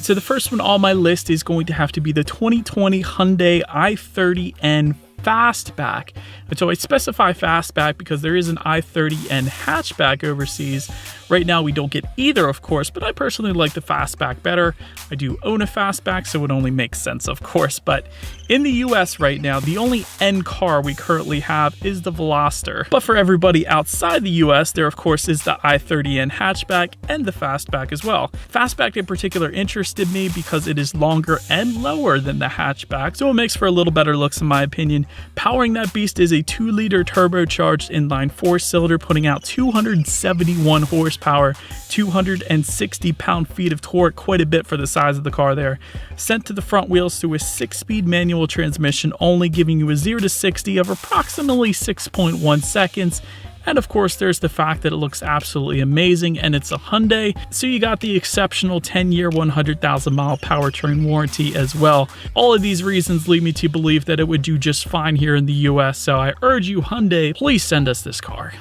So the first one on my list is going to have to be the 2020 Hyundai i30N Fastback. And so I specify Fastback because there is an i30N hatchback overseas. Right now we don't get either, of course, but I personally like the Fastback better. I do own a Fastback, so it only makes sense, of course. But in the US right now, the only N car we currently have is the Veloster. But for everybody outside the US, there of course is the i30N hatchback and the Fastback as well. Fastback in particular interested me because it is longer and lower than the hatchback, so it makes for a little better looks in my opinion. Powering that beast is a 2-liter turbocharged inline 4-cylinder, putting out 271 horsepower, 260 pound-feet of torque, quite a bit for the size of the car there. Sent to the front wheels through a 6-speed manual transmission, only giving you a 0 to 60 of approximately 6.1 seconds. And of course, there's the fact that it looks absolutely amazing and it's a Hyundai, so you got the exceptional 10-year, 100,000-mile powertrain warranty as well. All of these reasons lead me to believe that it would do just fine here in the US, so I urge you, Hyundai, please send us this car.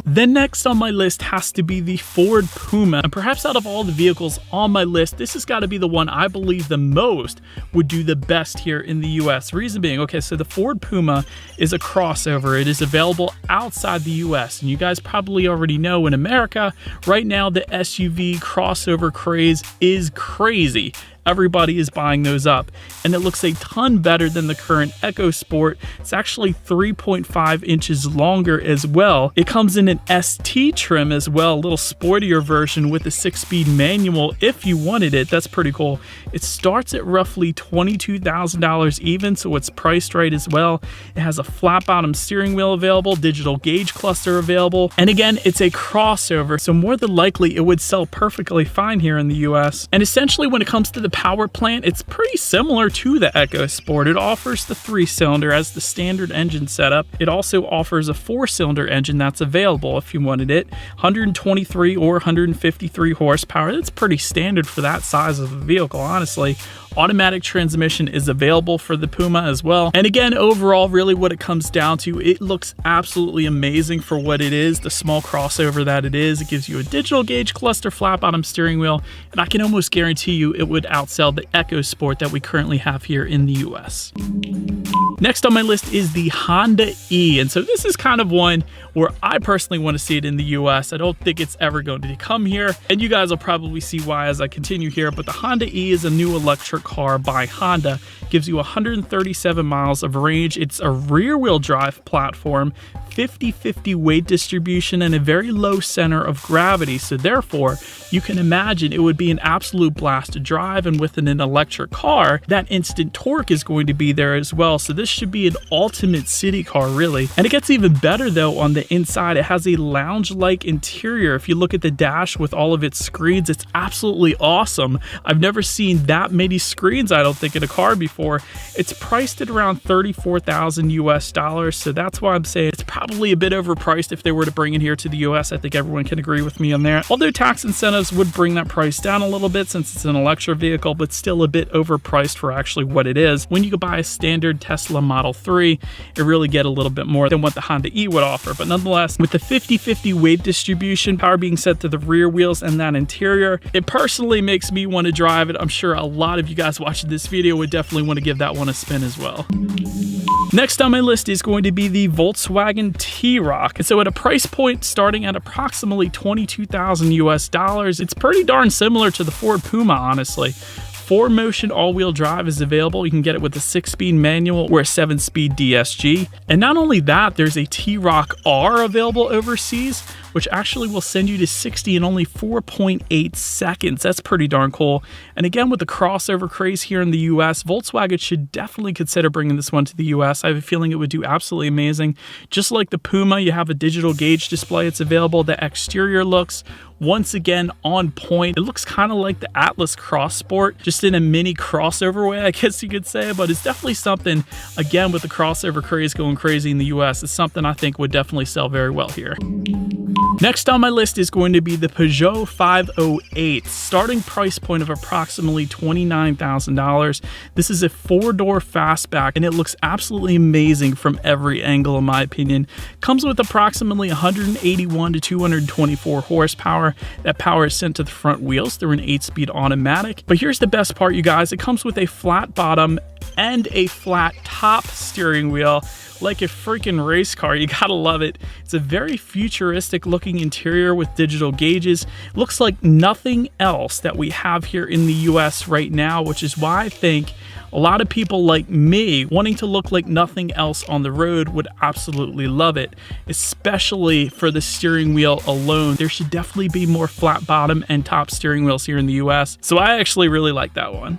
Then next on my list has to be the Ford Puma, and perhaps out of all the vehicles on my list, this has got to be the one I believe the most would do the best here in the US. Reason being, okay, so the Ford Puma is a crossover. It is available outside the US, and you guys probably already know in America, right now the SUV crossover craze is crazy. Everybody is buying those up, and it looks a ton better than the current EcoSport. It's actually 3.5 inches longer as well. It comes in an ST trim as well, a little sportier version with a 6-speed manual if you wanted it. That's pretty cool. It starts at roughly $22,000 even, so it's priced right as well. It has a flat bottom steering wheel available, digital gauge cluster available, and again, it's a crossover, so more than likely it would sell perfectly fine here in the US. And essentially when it comes to the power plant, it's pretty similar to the EcoSport. It offers the 3-cylinder as the standard engine setup. It also offers a 4-cylinder engine that's available if you wanted it. 123 or 153 horsepower. That's pretty standard for that size of a vehicle, honestly. Automatic transmission is available for the Puma as well. And again, overall, really what it comes down to, it looks absolutely amazing for what it is, the small crossover that it is. It gives you a digital gauge cluster, flat bottom steering wheel, and I can almost guarantee you it would outsell the EcoSport that we currently have here in the US. Next on my list is the Honda E, and so this is kind of one where I personally want to see it in the US. I don't think it's ever going to come here, and you guys will probably see why as I continue here, but the Honda E is a new electric car by Honda. Gives you 137 miles of range. It's a rear-wheel drive platform, 50-50 weight distribution, and a very low center of gravity, so therefore you can imagine it would be an absolute blast to drive, and within an electric car, that instant torque is going to be there as well, so this should be an ultimate city car, really. And it gets even better though on the inside. It has a lounge-like interior. If you look at the dash with all of its screens, it's absolutely awesome. I've never seen that many screens, I don't think, in a car before. It's priced at around $34,000 US, so that's why I'm saying it's probably a bit overpriced if they were to bring it here to the US. I think everyone can agree with me on that. Although tax incentives would bring that price down a little bit since it's an electric vehicle, but still a bit overpriced for actually what it is. When you could buy a standard Tesla Model 3, it really get a little bit more than what the Honda E would offer. But nonetheless, with the 50-50 weight distribution, power being set to the rear wheels and that interior, it personally makes me want to drive it. I'm sure a lot of you guys watching this video would definitely want to give that one a spin as well. Next on my list is going to be the Volkswagen T-Roc. And so at a price point starting at approximately $22,000 US, it's pretty darn similar to the Ford Puma, honestly. 4Motion all-wheel drive is available. You can get it with a 6-speed manual or a 7-speed DSG. And not only that, there's a T-Roc R available overseas, which actually will send you to 60 in only 4.8 seconds. That's pretty darn cool. And again, with the crossover craze here in the US, Volkswagen should definitely consider bringing this one to the US. I have a feeling it would do absolutely amazing. Just like the Puma, you have a digital gauge display. It's available. The exterior looks, once again, on point. It looks kind of like the Atlas Cross Sport, just in a mini crossover way, I guess you could say. But it's definitely something, again, with the crossover craze going crazy in the US, it's something I think would definitely sell very well here. Next on my list is going to be the Peugeot 508, starting price point of approximately $29,000. This is a 4-door fastback and it looks absolutely amazing from every angle in my opinion. Comes with approximately 181 to 224 horsepower. That power is sent to the front wheels through an 8-speed automatic. But here's the best part, you guys. It comes with a flat bottom and a flat top steering wheel. Like a freaking race car, you gotta love it. It's a very futuristic looking interior with digital gauges. Looks like nothing else that we have here in the US right now, which is why I think a lot of people like me, wanting to look like nothing else on the road, would absolutely love it, especially for the steering wheel alone. There should definitely be more flat bottom and top steering wheels here in the US, so I actually really like that one.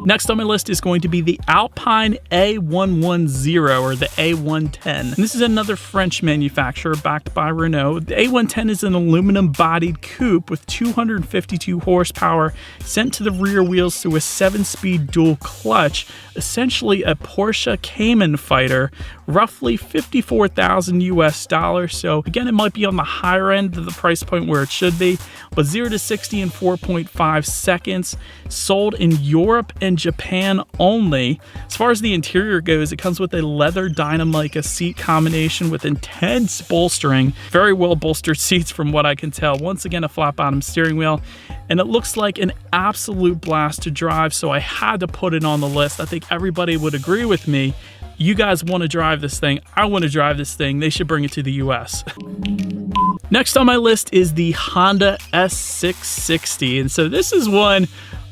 Next on my list is going to be the Alpine A110 or the A110. And this is another French manufacturer backed by Renault. The A110 is an aluminum-bodied coupe with 252 horsepower sent to the rear wheels through a 7-speed dual clutch, essentially a Porsche Cayman fighter, roughly $54,000 US. So again, it might be on the higher end of the price point where it should be, but 0 to 60 in 4.5 seconds, sold in Europe and Japan only. As far as the interior goes, it comes with a leather Dynamica seat combination with intense bolstering, very well bolstered seats from what I can tell. Once again, a flat bottom steering wheel, and it looks like an absolute blast to drive, so I had to put it on the list. I think everybody would agree with me. You guys want to drive this thing. I want to drive this thing. They should bring it to the US. Next on my list is the Honda S660. And so this is one,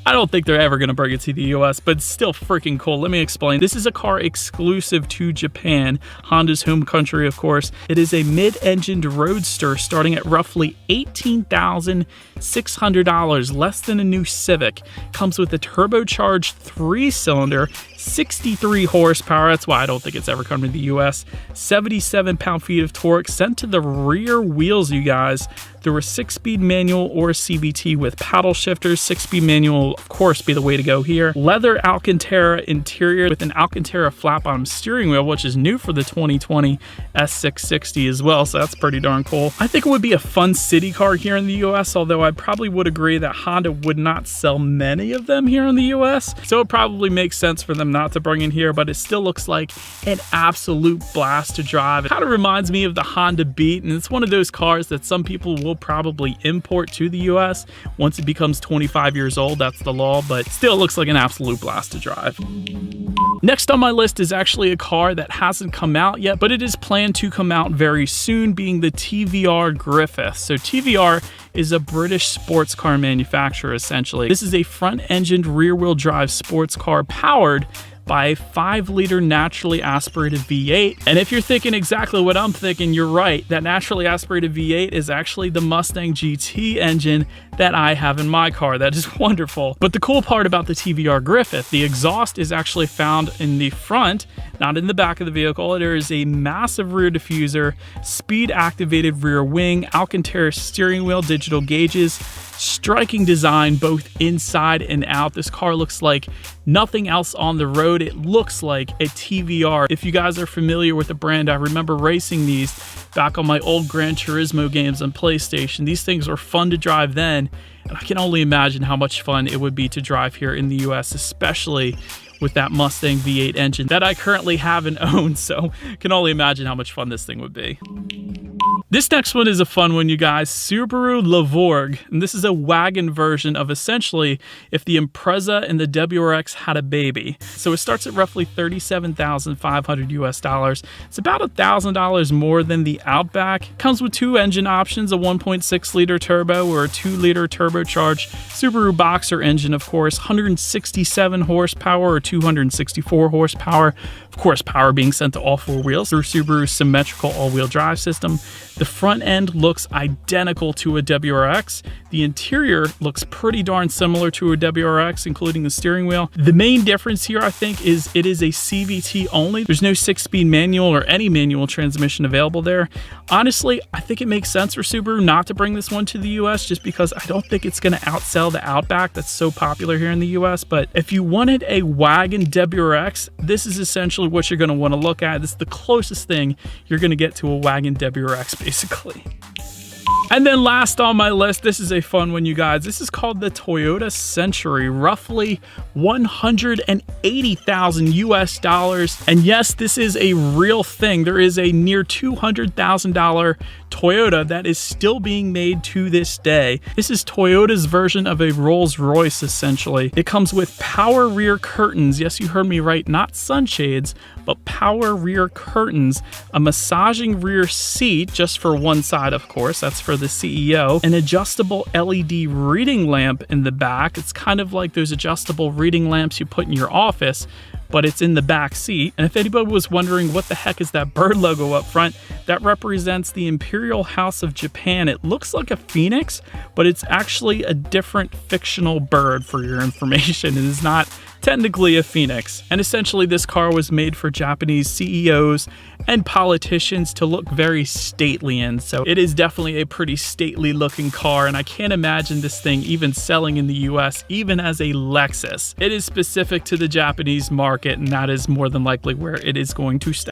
I don't think they're ever going to bring it to the US, but it's still freaking cool. Let me explain. This is a car exclusive to Japan, Honda's home country, of course. It is a mid-engined roadster starting at roughly $18,600, less than a new Civic. Comes with a turbocharged 3-cylinder, 63 horsepower. That's why I don't think it's ever coming to the US. 77 pound-feet of torque sent to the rear wheels, you guys, through a 6-speed manual or CVT with paddle shifters. 6-speed manual, of course, be the way to go here. Leather Alcantara interior with an Alcantara flat bottom steering wheel, which is new for the 2020 S660 as well, so that's pretty darn cool. I think it would be a fun city car here in the US, although I probably would agree that Honda would not sell many of them here in the US, so it probably makes sense for them not to bring in here, but it still looks like an absolute blast to drive. It kind of reminds me of the Honda Beat, and it's one of those cars that some people will probably import to the US once it becomes 25 years old. That's the law, but still looks like an absolute blast to drive. Next on my list is actually a car that hasn't come out yet, but it is planned to come out very soon, being the TVR Griffith. So TVR is a British sports car manufacturer, essentially. This is a front-engined rear-wheel drive sports car powered by a 5-liter naturally aspirated V8. And if you're thinking exactly what I'm thinking, you're right. That naturally aspirated V8 is actually the Mustang GT engine that I have in my car. That is wonderful. But the cool part about the TVR Griffith, the exhaust is actually found in the front, not in the back of the vehicle. There is a massive rear diffuser, speed activated rear wing, Alcantara steering wheel, digital gauges, striking design both inside and out. This car looks like nothing else on the road. It looks like a TVR. If you guys are familiar with the brand, I remember racing these back on my old Gran Turismo games on PlayStation. These things were fun to drive then, and I can only imagine how much fun it would be to drive here in the US, especially with that Mustang V8 engine that I currently have and own, so can only imagine how much fun this thing would be. This next one is a fun one, you guys. Subaru Levorg, and this is a wagon version of essentially if the Impreza and the WRX had a baby. So it starts at roughly $37,500 US. It's about $1,000 more than the Outback. Comes with 2 engine options, a 1.6-liter turbo or a 2-liter turbocharged Subaru Boxer engine, of course, 167 horsepower or 264 horsepower. Of course, power being sent to all 4 wheels through Subaru's symmetrical all-wheel drive system. The front end looks identical to a WRX. The interior looks pretty darn similar to a WRX, including the steering wheel. The main difference here, I think, is it is a CVT only. There's no 6-speed manual or any manual transmission available there. Honestly, I think it makes sense for Subaru not to bring this one to the US, just because I don't think it's going to outsell the Outback that's so popular here in the US. But if you wanted a wagon WRX, this is essentially what you're going to want to look at. This is the closest thing you're going to get to a wagon WRX, basically. And then last on my list, this is a fun one, you guys. This is called the Toyota Century, roughly 180,000 US dollars. And yes, this is a real thing. There is a near $200,000 Toyota that is still being made to this day. This is Toyota's version of a Rolls-Royce, essentially. It comes with power rear curtains. Yes, you heard me right, not sunshades, but power rear curtains, a massaging rear seat, just for one side, of course, that's for the CEO, an adjustable LED reading lamp in the back. It's kind of like those adjustable reading lamps you put in your office, but it's in the back seat. And if anybody was wondering what the heck is that bird logo up front, that represents the Imperial House of Japan. It looks like a phoenix, but it's actually a different fictional bird, for your information. It is not technically a phoenix. And essentially this car was made for Japanese CEOs and politicians to look very stately in. So it is definitely a pretty stately looking car, and I can't imagine this thing even selling in the US, even as a Lexus. It is specific to the Japanese market, and that is more than likely where it is going to stay.